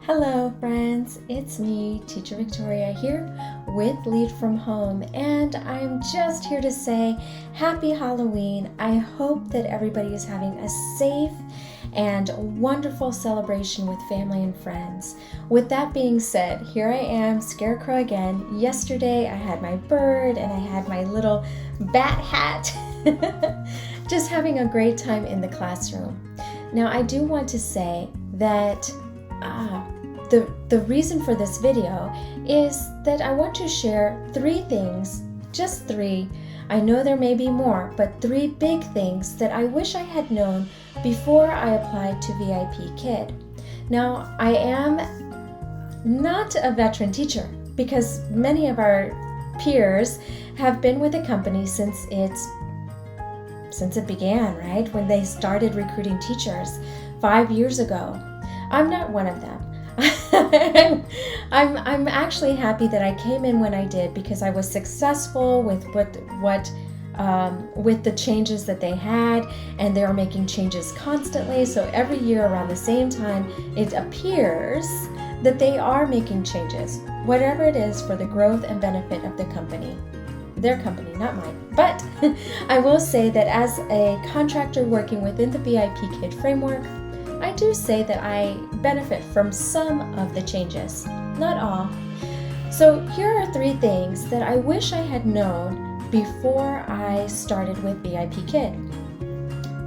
Hello friends, it's me, Teacher Victoria here with Lead From Home, and I'm just here to say Happy Halloween. I hope that everybody is having a safe and wonderful celebration with family and friends. With that being said, here I am, Scarecrow again. Yesterday I had my bird and I had my little bat hat, just having a great time in the classroom. Now I do want to say that the reason for this video is that I want to share 3 things, just 3. I know there may be more, but 3 big things that I wish I had known before I applied to VIPKid. Now, I am not a veteran teacher because many of our peers have been with the company since it began, right? When they started recruiting teachers 5 years ago. I'm not one of them. I'm actually happy that I came in when I did because I was successful with with the changes that they had, and they were making changes constantly. So every year around the same time, it appears that they are making changes, whatever it is, for the growth and benefit of the company. Their company, not mine. But I will say that as a contractor working within the VIPKid framework, I do say that I benefit from some of the changes, not all. So here are 3 things that I wish I had known before I started with VIPKid.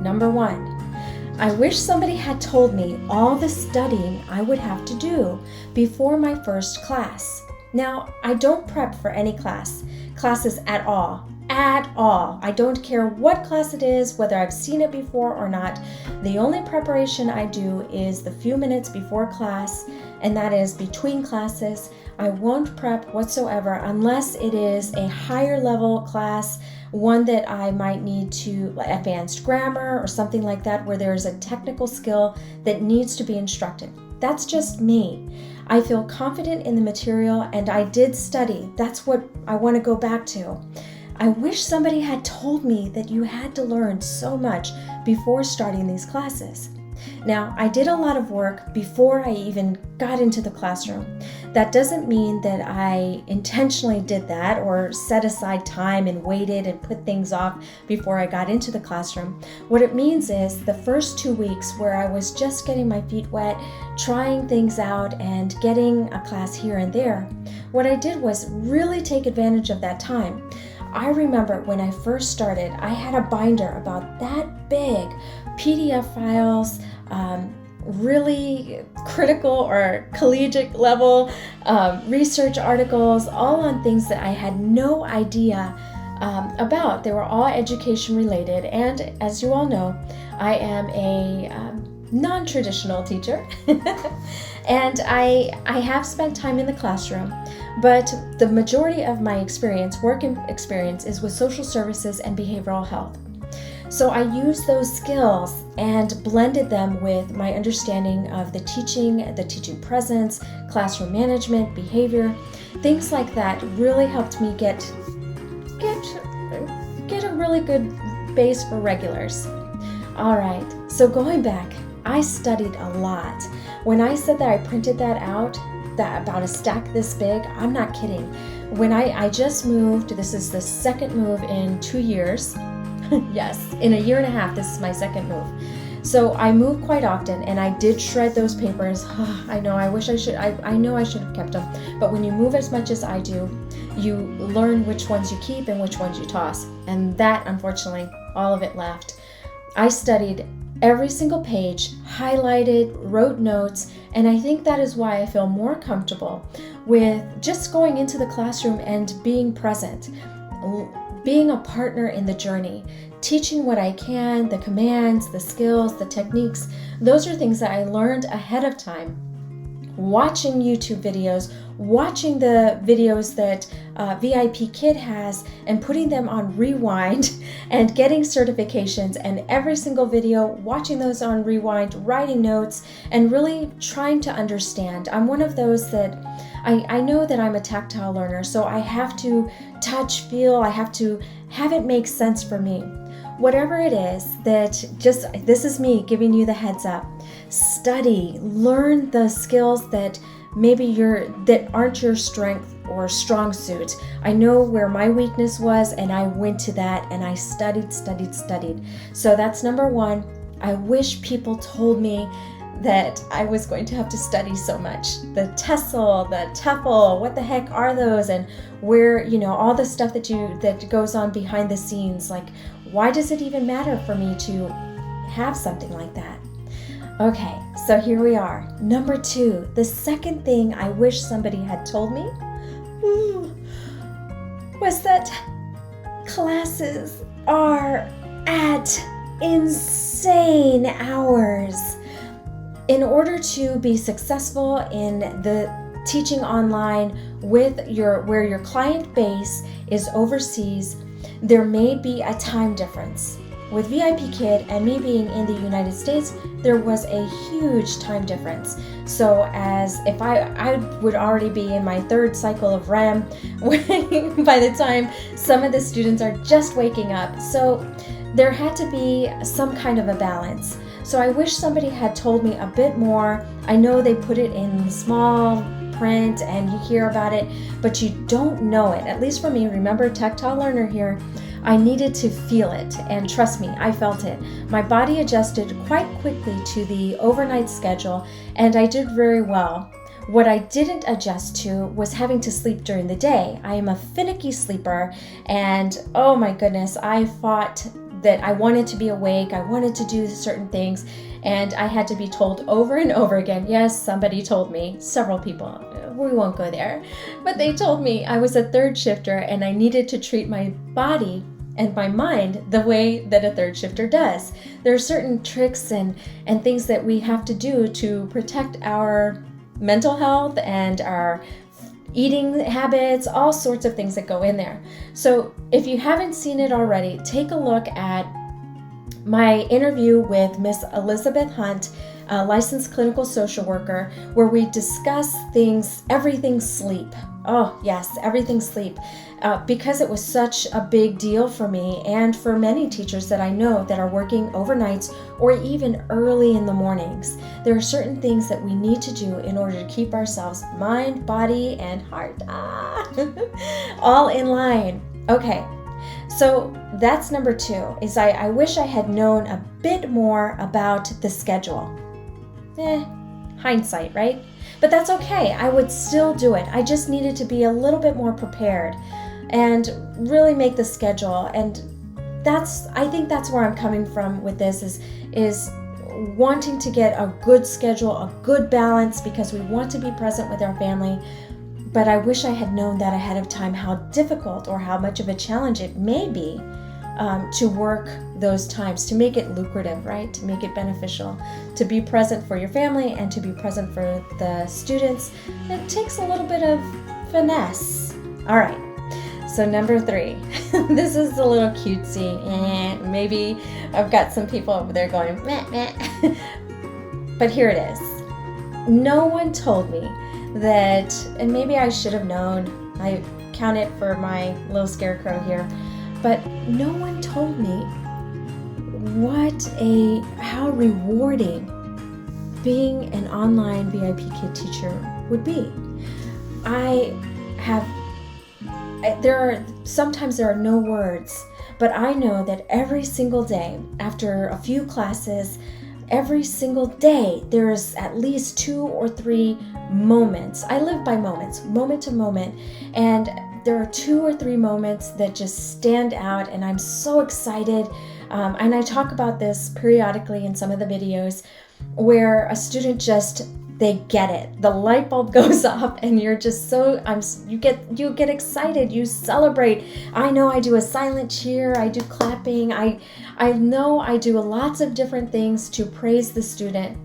Number 1, I wish somebody had told me all the studying I would have to do before my first class. Now, I don't prep for any classes at all. At all. I don't care what class it is, whether I've seen it before or not. The only preparation I do is the few minutes before class, and that is between classes. I won't prep whatsoever unless it is a higher level class, one that I might need to, like advanced grammar or something like that, where there's a technical skill that needs to be instructed. That's just me. I feel confident in the material, and I did study. That's what I want to go back to. I wish somebody had told me that you had to learn so much before starting these classes. Now, I did a lot of work before I even got into the classroom. That doesn't mean that I intentionally did that or set aside time and waited and put things off before I got into the classroom. What it means is the first 2 weeks where I was just getting my feet wet, trying things out and getting a class here and there, what I did was really take advantage of that time. I remember when I first started, I had a binder about that big, PDF files, really critical or collegiate level research articles, all on things that I had no idea about. They were all education related, and as you all know, I am a non-traditional teacher and I have spent time in the classroom, but the majority of my working experience is with social services and behavioral health. So I used those skills and blended them with my understanding of the teaching presence, classroom management, behavior, things like that really helped me get a really good base for regulars. All right, so going back, I studied a lot. When I said that I printed that out, that about a stack this big, I'm not kidding. When I just moved, this is the second move in 2 years. Yes, in a year and a half, this is my second move. So I move quite often, and I did shred those papers. I know, I know I should have kept them. But when you move as much as I do, you learn which ones you keep and which ones you toss. And that, unfortunately, all of it left. I studied every single page, highlighted, wrote notes, and I think that is why I feel more comfortable with just going into the classroom and being present, being a partner in the journey, teaching what I can, the commands, the skills, the techniques. Those are things that I learned ahead of time, watching YouTube videos, watching the videos that VIPKid has and putting them on rewind and getting certifications, and every single video, watching those on rewind, writing notes, and really trying to understand. I'm one of those that I know that I'm a tactile learner, so I have to touch, feel, I have to have it make sense for me. Whatever it is that this is me giving you the heads up. study, learn the skills that maybe that aren't your strength or strong suit. I know where my weakness was, and I went to that and I studied. So that's number one. I wish people told me that I was going to have to study so much. The TESOL, the TEFL, what the heck are those? And where, all the stuff that goes on behind the scenes. Like, why does it even matter for me to have something like that? Okay, so here we are. Number two, the second thing I wish somebody had told me was that classes are at insane hours. In order to be successful in the teaching online where your client base is overseas, there may be a time difference. With VIPKid and me being in the United States, there was a huge time difference. So as if I would already be in my third cycle of REM by the time some of the students are just waking up. So there had to be some kind of a balance. So I wish somebody had told me a bit more. I know they put it in small print and you hear about it, but you don't know it. At least for me, remember, tactile learner here, I needed to feel it, and trust me, I felt it. My body adjusted quite quickly to the overnight schedule, and I did very well. What I didn't adjust to was having to sleep during the day. I am a finicky sleeper, and oh my goodness, I fought that I wanted to be awake, I wanted to do certain things, and I had to be told over and over again. Yes, somebody told me, several people, we won't go there, but they told me I was a third shifter and I needed to treat my body and my mind the way that a third shifter does. There are certain tricks and things that we have to do to protect our mental health and our eating habits, all sorts of things that go in there. So if you haven't seen it already, take a look at my interview with Miss Elizabeth Hunt, a licensed clinical social worker, where we discuss everything sleep. Oh yes, everything sleep. Because it was such a big deal for me and for many teachers that I know that are working overnights or even early in the mornings. There are certain things that we need to do in order to keep ourselves, mind, body, and heart, all in line. Okay, so that's number two, is I wish I had known a bit more about the schedule. Hindsight, right? But that's okay. I would still do it. I just needed to be a little bit more prepared and really make the schedule. And I think that's where I'm coming from with this is wanting to get a good schedule, a good balance, because we want to be present with our family. But I wish I had known that ahead of time, how difficult or how much of a challenge it may be to work those times, to make it lucrative, right? To make it beneficial, to be present for your family and to be present for the students. It takes a little bit of finesse. All right, so number three, this is a little cutesy, and maybe I've got some people over there going, meh, meh. But here it is. No one told me that, and maybe I should have known, I count it for my little scarecrow here, but no one told me how rewarding being an online VIPKid teacher would be. Sometimes there are no words, but I know that every single day, after a few classes, every single day, there is at least 2 or 3 moments. I live by moments, moment to moment, and there are 2 or 3 moments that just stand out, and I'm so excited. And I talk about this periodically in some of the videos, where a student they get it. The light bulb goes off, and you're just you get excited. You celebrate. I know I do a silent cheer. I do clapping. I know I do lots of different things to praise the student,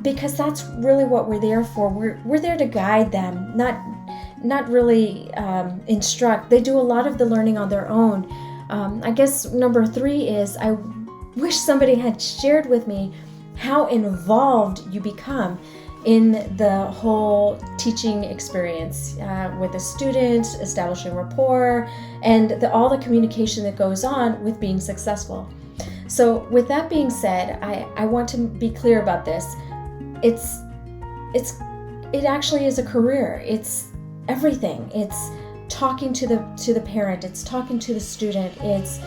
because that's really what we're there for. We're there to guide them, not really instruct. They do a lot of the learning on their own. I guess number 3 is I wish somebody had shared with me how involved you become in the whole teaching experience with the students, establishing rapport, and all the communication that goes on with being successful. So with that being said, I want to be clear about this. It actually is a career. It's everything. It's talking to the parent. It's talking to the student. It's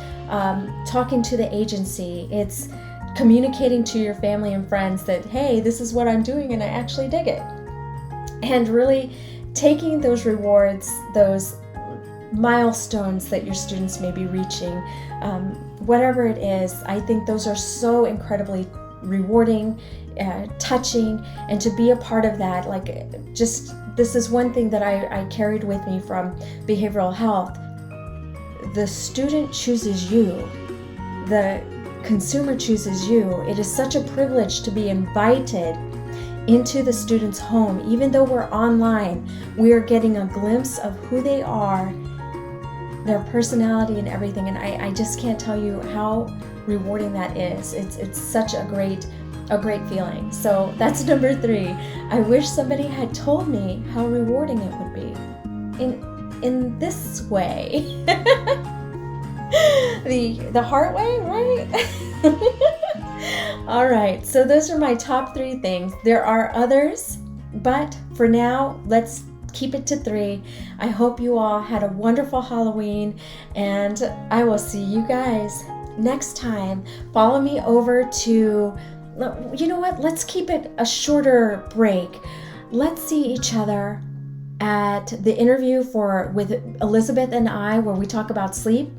talking to the agency. It's communicating to your family and friends that, hey, this is what I'm doing and I actually dig it. And really taking those rewards, those milestones that your students may be reaching, whatever it is, I think those are so incredibly rewarding, touching, and to be a part of that, like, just, this is one thing that I carried with me from behavioral health. The student chooses you. The consumer chooses you. It is such a privilege to be invited into the student's home. Even though we're online, we are getting a glimpse of who they are, their personality and everything. And I just can't tell you how rewarding that is. It's such a great feeling. So that's number 3. I wish somebody had told me how rewarding it would be in this way. the hard way, right? All right, so those are my top 3 things. There are others, but for now, let's keep it to 3. I hope you all had a wonderful Halloween, and I will see you guys next time. Follow me over to, you know what, let's keep it a shorter break. Let's see each other at the interview with Elizabeth and I, where we talk about sleep.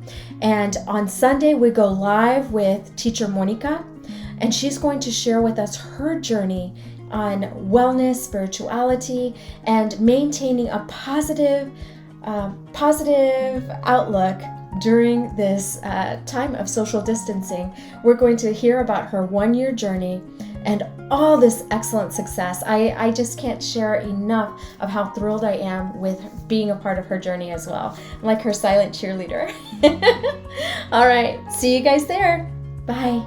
And on Sunday, we go live with teacher Monica, and she's going to share with us her journey on wellness, spirituality, and maintaining a positive outlook during this time of social distancing. We're going to hear about her 1-year journey and all this excellent success. I just can't share enough of how thrilled I am with being a part of her journey as well. I'm like her silent cheerleader. All right, see you guys there. Bye.